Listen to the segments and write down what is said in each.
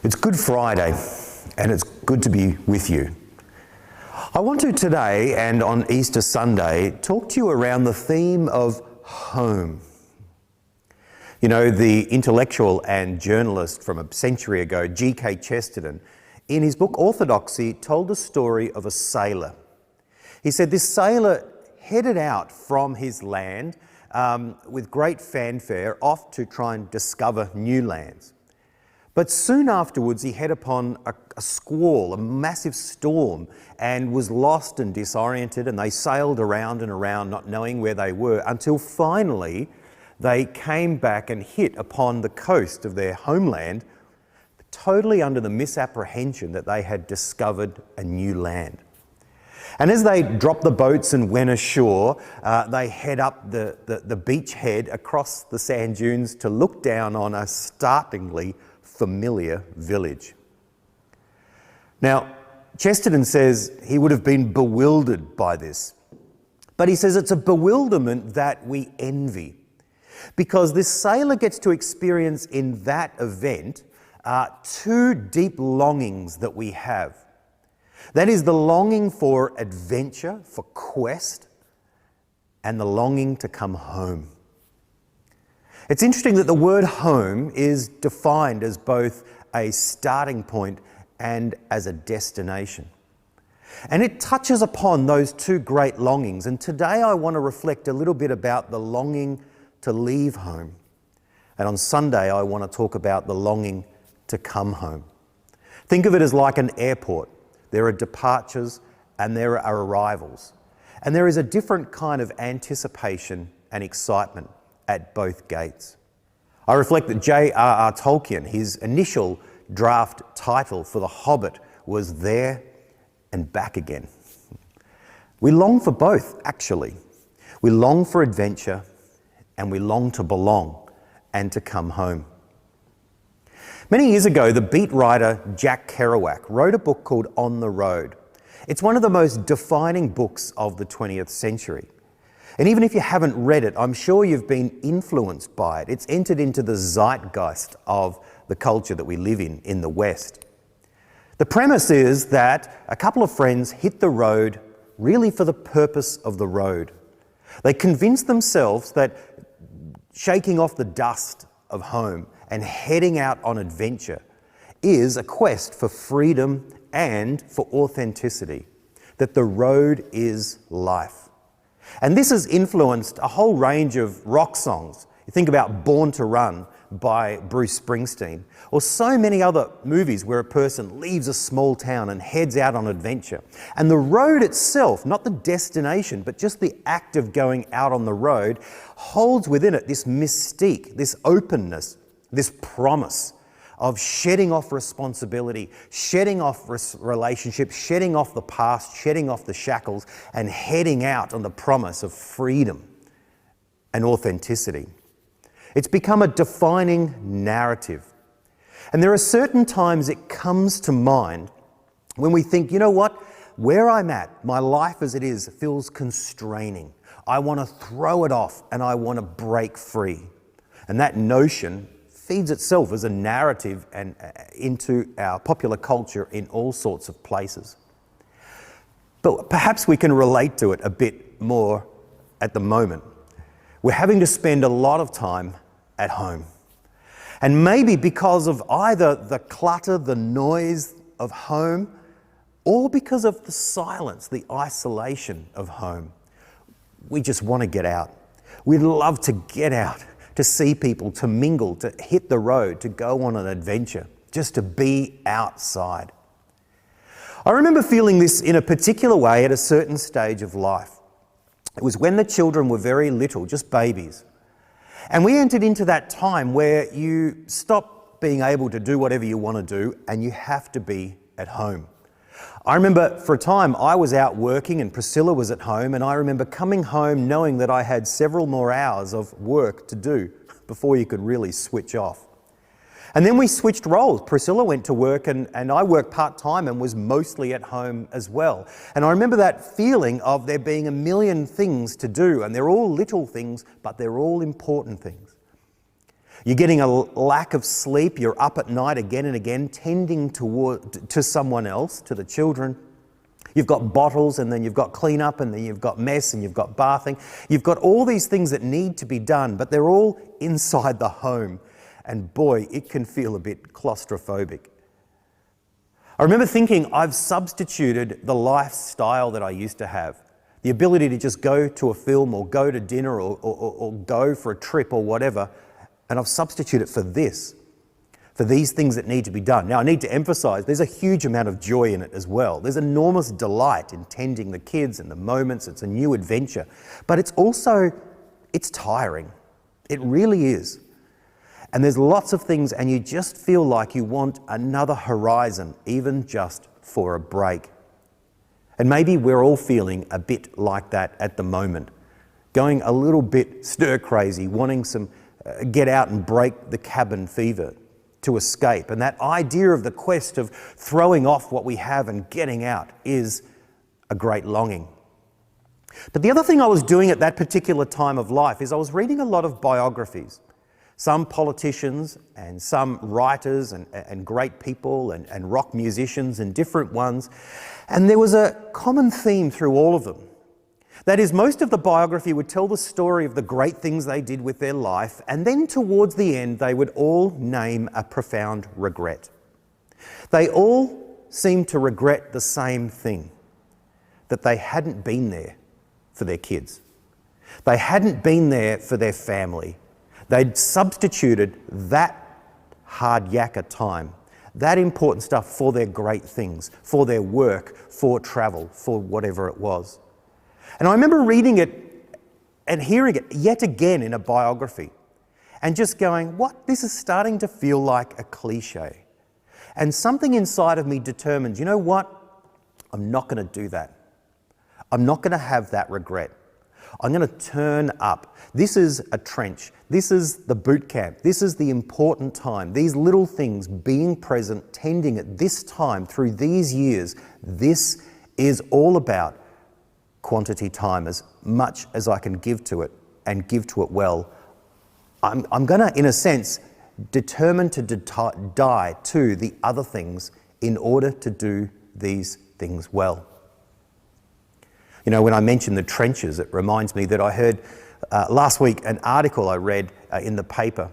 It's Good Friday, and it's good to be with you. I want to today, and on Easter Sunday, talk to you around the theme of home. You know, the intellectual and journalist from a century ago, G.K. Chesterton, in his book Orthodoxy, told the story of a sailor. He said this sailor headed out from his land with great fanfare off to try and discover new lands. But soon afterwards, he hit upon a squall, a massive storm, and was lost and disoriented, and they sailed around and around, not knowing where they were, until finally they came back and hit upon the coast of their homeland, totally under the misapprehension that they had discovered a new land. And as they dropped the boats and went ashore, they head up the beachhead across the sand dunes to look down on a startlingly familiar village. Now, Chesterton says he would have been bewildered by this, but he says it's a bewilderment that we envy, because this sailor gets to experience in that event two deep longings that we have. That is the longing for adventure, for quest, and the longing to come home. It's interesting that the word home is defined as both a starting point and as a destination. And it touches upon those two great longings. And today I want to reflect a little bit about the longing to leave home. And on Sunday I want to talk about the longing to come home. Think of it as like an airport. There are departures and there are arrivals. And there is a different kind of anticipation and excitement at both gates. I reflect that J.R.R. Tolkien, his initial draft title for The Hobbit was There and Back Again. We long for both, actually. We long for adventure and we long to belong and to come home. Many years ago, the beat writer Jack Kerouac wrote a book called On the Road. It's one of the most defining books of the 20th century. And even if you haven't read it, I'm sure you've been influenced by it. It's entered into the zeitgeist of the culture that we live in the West. The premise is that a couple of friends hit the road really for the purpose of the road. They convinced themselves that shaking off the dust of home and heading out on adventure is a quest for freedom and for authenticity, that the road is life. And this has influenced a whole range of rock songs. You think about Born to Run by Bruce Springsteen, or so many other movies where a person leaves a small town and heads out on adventure. And the road itself, not the destination, but just the act of going out on the road, holds within it this mystique, this openness, this promise of shedding off responsibility, shedding off relationships, shedding off the past, shedding off the shackles, and heading out on the promise of freedom and authenticity. It's become a defining narrative. And there are certain times it comes to mind when we think, you know what, where I'm at, my life as it is, feels constraining. I want to throw it off and I want to break free. And that notion feeds itself as a narrative and into our popular culture in all sorts of places. But perhaps we can relate to it a bit more at the moment. We're having to spend a lot of time at home. And maybe because of either the clutter, the noise of home, or because of the silence, the isolation of home, we just want to get out. We'd love to get out, to see people, to mingle, to hit the road, to go on an adventure, just to be outside. I remember feeling this in a particular way at a certain stage of life. It was when the children were very little, just babies. And we entered into that time where you stop being able to do whatever you want to do and you have to be at home. I remember for a time I was out working and Priscilla was at home, and I remember coming home knowing that I had several more hours of work to do before you could really switch off. And then we switched roles. Priscilla went to work and I worked part-time and was mostly at home as well. And I remember that feeling of there being a million things to do, and they're all little things, but they're all important things. You're getting a lack of sleep. You're up at night again and again, tending to someone else, to the children. You've got bottles, and then you've got cleanup, and then you've got mess, and you've got bathing. You've got all these things that need to be done, but they're all inside the home. And boy, it can feel a bit claustrophobic. I remember thinking I've substituted the lifestyle that I used to have. The ability to just go to a film or go to dinner or go for a trip or whatever, and I've substituted for this, for these things that need to be done. Now, I need to emphasise there's a huge amount of joy in it as well. There's enormous delight in tending the kids and the moments. It's a new adventure. But it's tiring. It really is. And there's lots of things, and you just feel like you want another horizon, even just for a break. And maybe we're all feeling a bit like that at the moment, going a little bit stir-crazy, wanting some get out and break the cabin fever, to escape. And that idea of the quest of throwing off what we have and getting out is a great longing. But the other thing I was doing at that particular time of life is I was reading a lot of biographies. Some politicians and some writers and great people and rock musicians and different ones. And there was a common theme through all of them. That is, most of the biography would tell the story of the great things they did with their life, and then towards the end they would all name a profound regret. They all seemed to regret the same thing, that they hadn't been there for their kids. They hadn't been there for their family. They'd substituted that hard yakka time, that important stuff, for their great things, for their work, for travel, for whatever it was. And I remember reading it and hearing it yet again in a biography and just going, what? This is starting to feel like a cliche. And something inside of me determined, you know what? I'm not going to do that. I'm not going to have that regret. I'm going to turn up. This is a trench. This is the boot camp. This is the important time. These little things, being present, tending at this time through these years, this is all about quantity time, as much as I can give to it and give to it well. I'm going to, in a sense, determine to die to the other things in order to do these things well. You know, when I mention the trenches, it reminds me that I heard last week an article I read in the paper,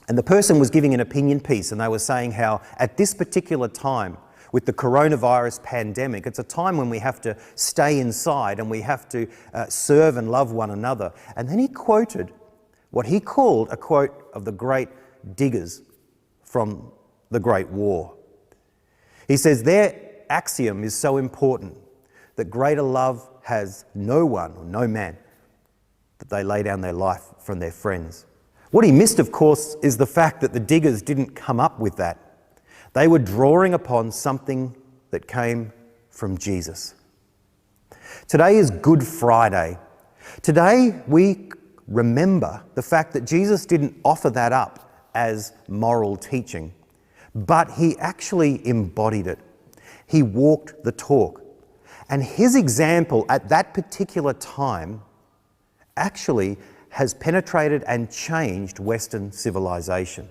and the person was giving an opinion piece, and they were saying how at this particular time with the coronavirus pandemic, it's a time when we have to stay inside and we have to serve and love one another. And then he quoted what he called a quote of the great diggers from the Great War. He says, their axiom is so important that greater love has no one or no man, that they lay down their life from their friends. What he missed, of course, is the fact that the diggers didn't come up with that. They were drawing upon something that came from Jesus. Today is Good Friday. Today we remember the fact that Jesus didn't offer that up as moral teaching, but he actually embodied it. He walked the talk. And his example at that particular time actually has penetrated and changed Western civilization.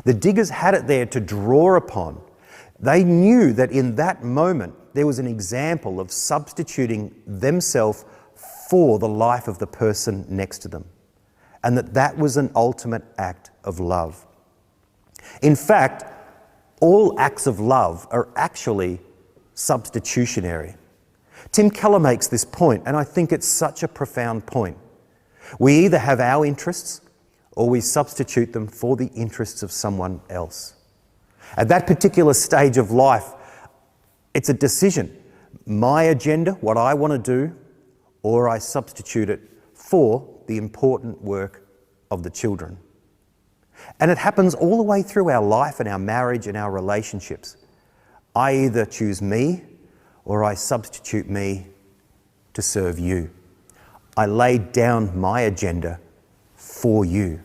The diggers had it there to draw upon. They knew that in that moment there was an example of substituting themselves for the life of the person next to them, and that was an ultimate act of love. In fact, all acts of love are actually substitutionary. Tim Keller makes this point, and I think it's such a profound point. We either have our interests or we substitute them for the interests of someone else. At that particular stage of life, it's a decision. My agenda, what I want to do, or I substitute it for the important work of the children. And it happens all the way through our life and our marriage and our relationships. I either choose me or I substitute me to serve you. I lay down my agenda for you.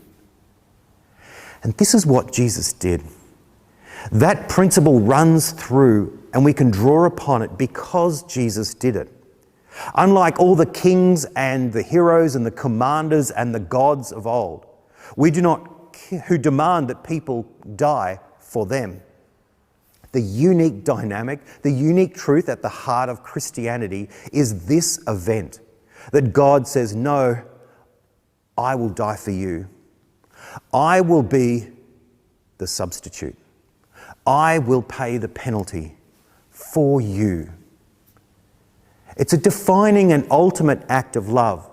And this is what Jesus did. That principle runs through, and we can draw upon it because Jesus did it. Unlike all the kings and the heroes and the commanders and the gods of old, we do not who demand that people die for them. The unique dynamic, the unique truth at the heart of Christianity is this event, that God says, no, I will die for you. I will be the substitute. I will pay the penalty for you. It's a defining and ultimate act of love.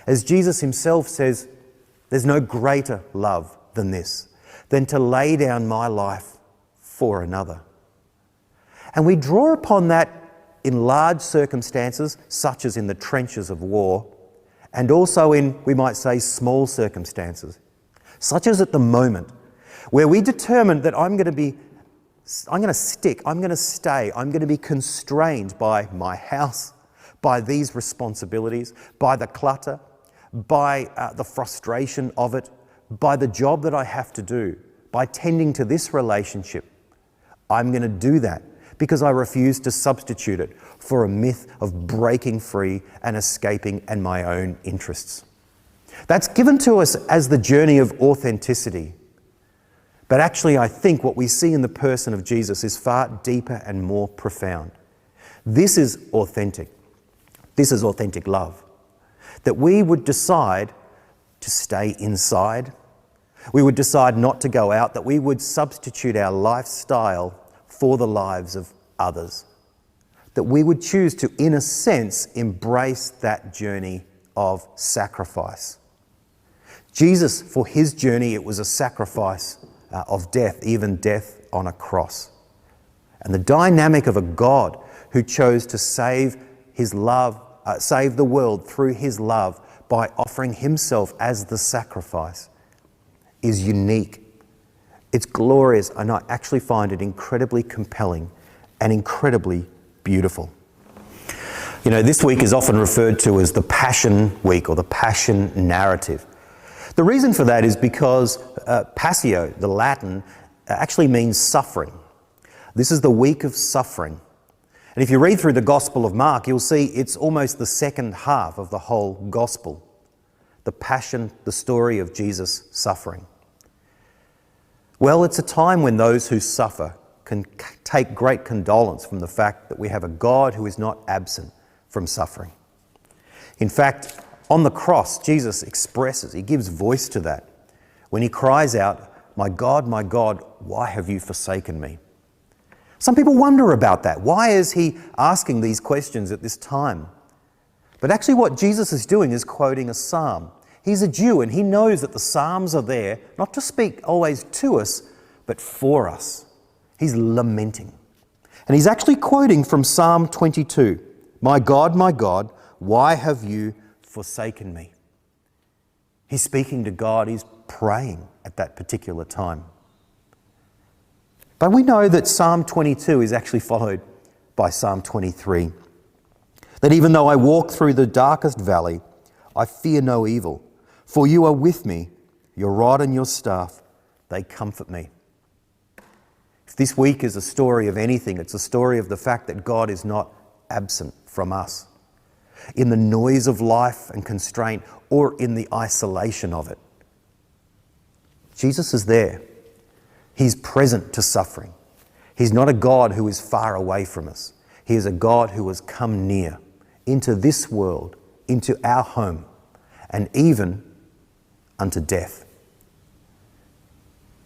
As Jesus himself says, there's no greater love than this, than to lay down my life for another. And we draw upon that in large circumstances, such as in the trenches of war, and also in, we might say, small circumstances, such as at the moment, where we determine that I'm going to stick, I'm going to stay, I'm going to be constrained by my house, by these responsibilities, by the clutter, by the frustration of it, by the job that I have to do, by tending to this relationship. I'm going to do that because I refuse to substitute it for a myth of breaking free and escaping and my own interests. That's given to us as the journey of authenticity. But actually, I think what we see in the person of Jesus is far deeper and more profound. This is authentic. This is authentic love. That we would decide to stay inside. We would decide not to go out, that we would substitute our lifestyle for the lives of others. That we would choose to, in a sense, embrace that journey of sacrifice. Jesus, for his journey, it was a sacrifice of death, even death on a cross. And the dynamic of a God who chose to save his love, save the world through his love by offering himself as the sacrifice is unique. It's glorious, and I actually find it incredibly compelling and incredibly beautiful. You know, this week is often referred to as the Passion Week or the Passion Narrative. The reason for that is because passio, the Latin, actually means suffering. This is the week of suffering. And if you read through the Gospel of Mark, you'll see it's almost the second half of the whole Gospel. The Passion, the story of Jesus suffering. Well, it's a time when those who suffer can take great condolence from the fact that we have a God who is not absent from suffering. In fact, on the cross, Jesus expresses, he gives voice to that when he cries out, my God, why have you forsaken me?" Some people wonder about that. Why is he asking these questions at this time? But actually what Jesus is doing is quoting a psalm. He's a Jew and he knows that the Psalms are there not to speak always to us, but for us. He's lamenting. And he's actually quoting from Psalm 22. My God, why have you forsaken me?" He's speaking to God. He's praying at that particular time. But we know that Psalm 22 is actually followed by Psalm 23. That even though I walk through the darkest valley, I fear no evil. For you are with me, your rod and your staff, they comfort me. If this week is a story of anything, it's a story of the fact that God is not absent from us in the noise of life and constraint or in the isolation of it. Jesus is there. He's present to suffering. He's not a God who is far away from us. He is a God who has come near into this world, into our home, and even unto death.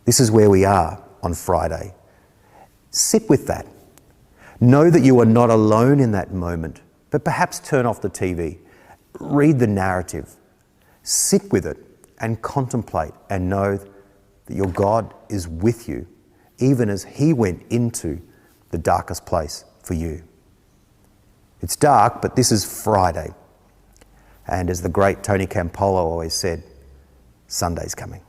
This is where we are on Friday. Sit with that. Know that you are not alone in that moment, but perhaps turn off the TV. Read the narrative. Sit with it and contemplate and know that your God is with you, even as he went into the darkest place for you. It's dark, but this is Friday. And as the great Tony Campolo always said, Sunday's coming.